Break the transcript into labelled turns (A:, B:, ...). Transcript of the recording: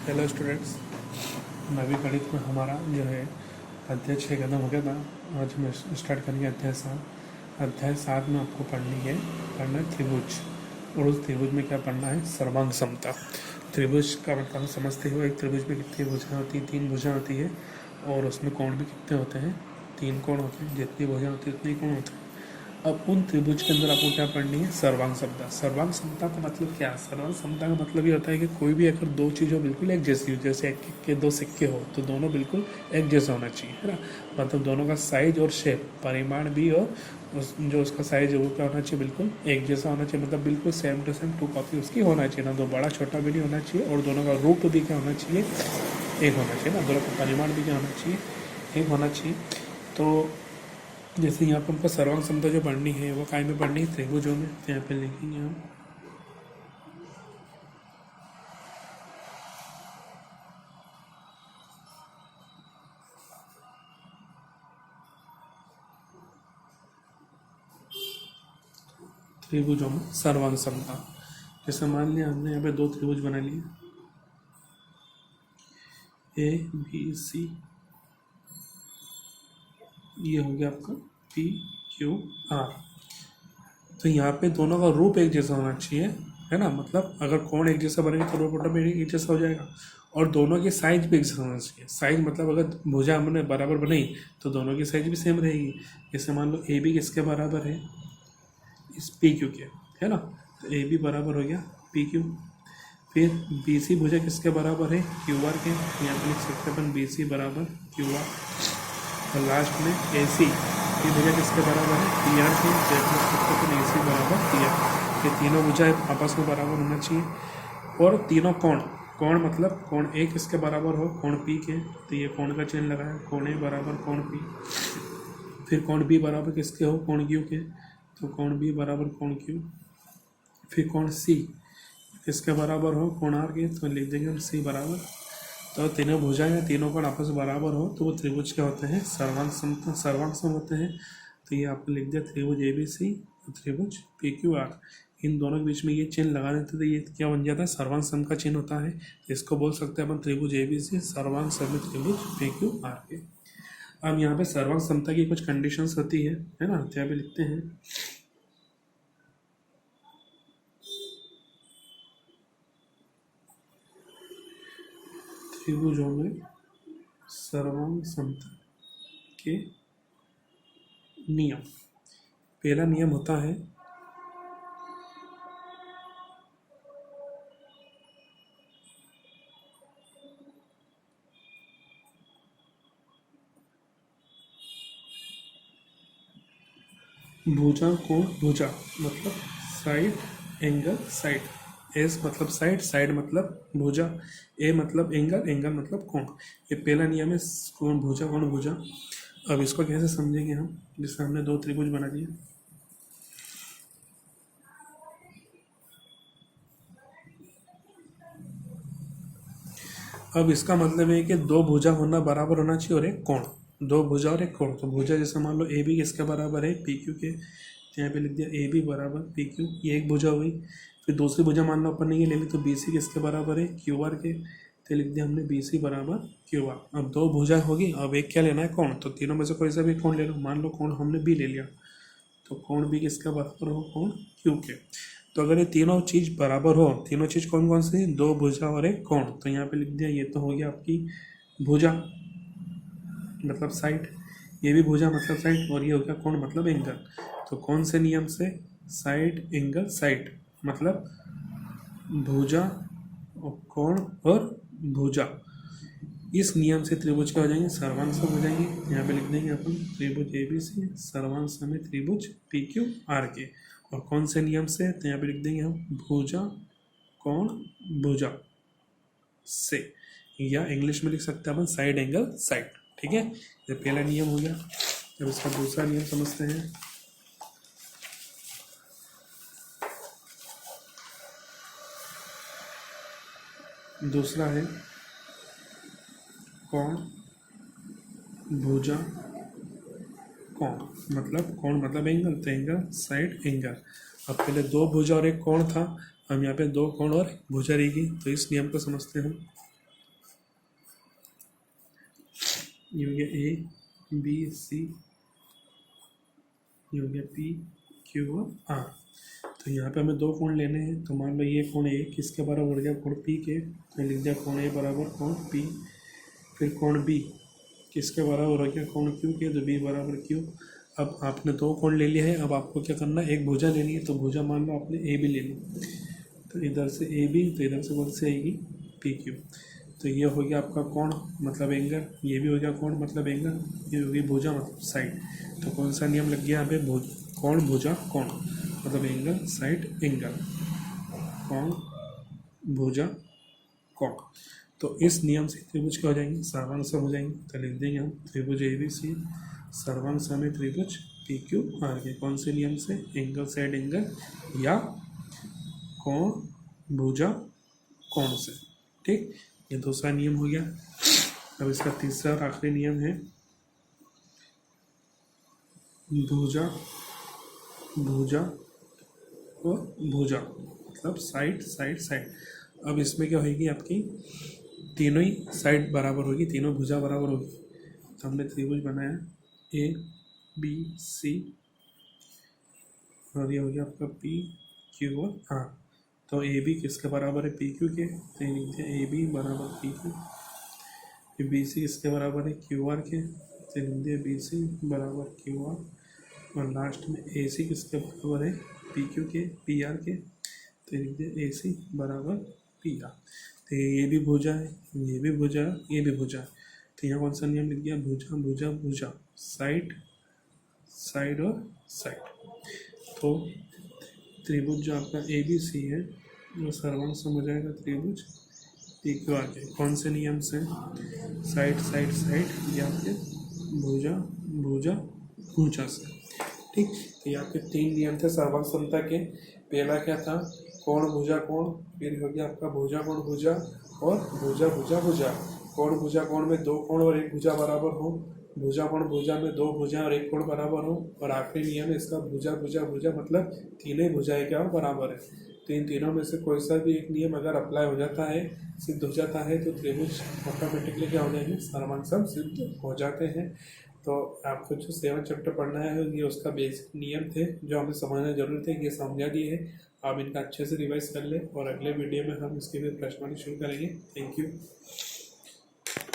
A: Hello students, नवी गणित में हमारा जो है अध्याय 6 खत्म हो गया था। आज हम स्टार्ट करेंगे अध्याय 7। अध्याय 7 में आपको पढ़ना है त्रिभुज, और उस त्रिभुज में क्या पढ़ना है, सर्वांग समता। त्रिभुज का मतलब समझते हो, एक त्रिभुज में कितनी भुजाएं होती हैं, 3 भुजाएं होती है, और उसमें कोण भी कितने होते हैं, 3 कोण होते हैं। जितनी भुजाएं होती है उतने ही कोण होते हैं। अब उन त्रिभुज के अंदर आपको क्या पढ़नी है, सर्वांग समता। सर्वांग समता का मतलब क्या है? सर्वांग समता का मतलब ये होता है कि कोई भी अगर दो चीज़ हो बिल्कुल एक जैसी हो, जैसे एक के 2 सिक्के हो तो दोनों बिल्कुल एक जैसा होना चाहिए, है ना। मतलब दोनों का साइज और शेप, परिमाण भी, और जो उसका साइज है वो क्या होना चाहिए, बिल्कुल एक जैसा होना चाहिए। मतलब बिल्कुल सेम टू सेम 2 कॉपी उसकी होना चाहिए ना, तो बड़ा छोटा भी नहीं होना चाहिए, और दोनों का रूप भी क्या होना चाहिए, एक होना चाहिए ना। दोनों का परिमाण भी क्या होना चाहिए, एक होना चाहिए। तो जैसे यहाँ पर हमको सर्वांग समता जो पढ़नी है वो काय में पढ़नी है, त्रिभुजों में। तो यहाँ पे लिखेंगे हम त्रिभुजों में सर्वांग समता। जैसे मान लिया हमने यहाँ पे 2 त्रिभुज बना लिए, ए बी सी, ये हो गया आपका पी क्यू आर। तो यहाँ पे दोनों का रूप एक जैसा होना चाहिए, है ना। मतलब अगर कोण एक जैसा बनेगा तो रूप ऑटोमेटिक एक जैसा हो जाएगा, और दोनों की साइज भी एक जैसा होना चाहिए। साइज मतलब अगर भुजा हमने बराबर बनाई तो दोनों की साइज भी सेम रहेगी। जैसे मान लो ए बी किसके बराबर है, इस पी क्यू के, है ना। तो ए बी बराबर हो गया पी क्यू। फिर बी सी भुजा किसके बराबर है, क्यू आर के। यहाँ पर लिख सकते हैं अपन बी सी बराबर क्यू आर। और लास्ट में ए सी, ये भुजा किसके बराबर है, पी आर के। तो लिख सकते हैं ए सी बराबर पी आर। ये तीनों भुजा आपस में बराबर होना चाहिए। और तीनों कोण, कोण मतलब कोण ए किसके बराबर हो, कोण पी के। तो ये कोण का चिन्ह लगाया, कोण ए बराबर कोण पी। फिर कोण बी बराबर किसके हो, कोण क्यू के। तो कोण बी बराबर कोण क्यू। फिर कोण सी किसके बराबर हो, कोण आर के। तो लिख देंगे हम सी बराबर। तो तीनों भुजाएं, तीनों कोण आपस में बराबर हो तो वो त्रिभुज क्या होते हैं, सर्वांग समता, सर्वांग सम होते हैं। तो ये आपको लिख दिया त्रिभुज ए बी सी और त्रिभुज पी क्यू आर। इन दोनों के बीच में ये चिन्ह लगा देते तो ये क्या बन जाता है, सर्वांग सम का चिन्ह होता है। इसको बोल सकते हैं अपन त्रिभुज ए बी सी सर्वांग सम त्रिभुज पी क्यू आर के। अब यहाँ पे सर्वांग समता की कुछ कंडीशंस होती है ना। तो यहाँ पे लिखते हैं त्रिभुजों में सर्वांग समता के नियम। पहला नियम होता है भुजा कोण भुजा, मतलब साइड एंगल साइड। एस मतलब साइड, साइड मतलब भुजा, ए मतलब एंगल, एंगल मतलब कोण। ये पहला नियम है, कोण भुजा कोण भुजा। अब इसको कैसे समझेंगे हम, जैसे हमने 2 त्रिभुज बना दिए। अब इसका मतलब है कि 2 भुजा होना बराबर होना चाहिए और एक कोण, 2 भुजा और एक कोण। तो भुजा जैसे मान लो ए बी किसके बराबर है, पी क्यू के। तो यहाँ पे लिख दिया ए बी बराबर पी क्यू, ये एक भुजा हुई। फिर दूसरी भुजा मान लो अपन ने ये ले ली, तो बी सी किसके बराबर है, क्यू आर के। तो लिख दिया हमने बी सी बराबर क्यू आर। अब 2 भुजा होगी, अब एक क्या लेना है, कोण। तो तीनों में से कोई सा भी कोण ले लो। मान लो कोण हमने बी ले लिया, तो कोण बी किसका बराबर हो, कोण क्यू के। तो अगर ये तीनों चीज़ बराबर हो, तीनों चीज़ कौन कौन सी, 2 भुजा और एक कोण। तो यहाँ पे लिख दिया, ये तो हो गया आपकी भुजा मतलब साइड, ये भी भुजा मतलब साइड, और ये हो गया कोण मतलब एंगल। तो कौन से नियम से, साइड एंगल साइड, मतलब भुजा और कोण और भुजा। इस नियम से त्रिभुज क्या हो जाएंगे, सर्वांग सम हो जाएंगे। यहाँ पे लिख देंगे अपन त्रिभुज ए बी सी सर्वांग सम है त्रिभुज पी क्यू आर के। और कौन से नियम से, तो यहाँ पे लिख देंगे हम भुजा कोण भुजा से, या इंग्लिश में लिख सकते हैं अपन साइड एंगल साइड। ठीक है, ये पहला नियम हो गया। अब इसका दूसरा नियम समझते हैं। दूसरा है कोण भुजा कोण, मतलब कोण मतलब एंगल, तो एंगल साइड एंगल। अब पहले 2 भुजा और एक कोण था, हम यहाँ पे 2 कोण और भुजा रहेगी। तो इस नियम को समझते हैं हम। ये हो गया ए बी सी, ये हो गया पी क्यू और आर। तो यहाँ पे हमें दो कोण लेने हैं, तो मान लो ये कोण ए किसके बराबर हो गया, कोण पी के, तो लिख दिया कोण ए बराबर कोण पी। फिर कोण बी किसके बराबर हो गया, कोण क्यू के, तो बी बराबर क्यू। अब आपने दो कोण ले लिया है, अब आपको क्या करना है, एक भुजा लेनी है, तो भुजा मान लो आपने ए बी ले ली, तो इधर से ए बी, तो इधर से कौन से आएगी, पी क्यू। तो ये हो गया आपका कोण मतलब एंगल, ये भी हो गया कोण मतलब एंगल, ये हो गई भुजा मतलब साइड। तो कौन सा नियम लग गया यहाँ पे, कोण भुजा कोण मतलब एंगल साइड एंगल, कोण भुजा कोण। तो इस नियम से त्रिभुज क्या हो जाएंगे, सर्वांग हो जाएंगे। तो लिख देंगे हम त्रिभुज ए बी सी सर्वांग में त्रिभुज पी क्यू आर के, कौन से नियम से, एंगल साइड एंगल या कोण भुजा कोण से। ठीक, ये दूसरा नियम हो गया। अब इसका तीसरा और आखिरी नियम है भुजा भुजा और भुजा मतलब साइड साइड साइड। अब इसमें क्या होगी, आपकी तीनों ही साइड बराबर होगी, तीनों भुजा बराबर होगी। तो हमने त्रिभुज बनाया ए बी सी और ये हो गया आपका पी क्यू और आर। तो ए बी किसके बराबर है, पी क्यू के, तो ये लिखते हैं ए बी बराबर पी क्यू। फिर बी सी किसके बराबर है, क्यू आर के, तो लिख दिया बी सी बराबर क्यू आर। और लास्ट में ए सी किसके बराबर है, पी क्यू के, पी आर के, तो लिख दिया ए सी बराबर पी आर। तो ये भी भुजा है, ये भी भुजा है, ये भी भुजा है। तो यहाँ कौन सा नियम लिख दिया, भुजा भुजा भुजा, साइड साइड और साइड। तो त्रिभुज जो आपका ए बी सी है वो सर्वांग सम हो जाएगा त्रिभुज पी क्यू आर के, कौन से नियम से, साइड साइड साइड या फिर भुजा भुजा भुजा से। ठीक, तो ये आपके तीन नियम थे सर्वांग समता के। पहला क्या था, कोण भुजा कोण, फिर हो गया आपका भुजा कोण भुजा और भुजा भुजा भुजा। कोण भुजा कोण में दो कोण और एक भुजा बराबर हो, भुजा कोण भुजा में दो भुजा और एक कोण बराबर हो। और आखिरी नियम है इसका भुजा भुजा भुजा मतलब तीनों भुजाएं क्या हो, बराबर है। तो इन तीनों में से कोई सा भी एक नियम अगर अप्लाई हो जाता है, सिद्ध हो जाता है, तो त्रिभुज ऑटोमेटिकली क्या हो जाएंगे, सर्वांग सम सिद्ध हो जाते हैं। तो आपको जो 7 चैप्टर पढ़ना है ये उसका बेसिक नियम थे जो हमें समझना जरूरी थे, ये समझा दिए है। आप इनका अच्छे से रिवाइज कर लें और अगले वीडियो में हम इसके लिए प्रश्नवाली शुरू करेंगे। Thank you.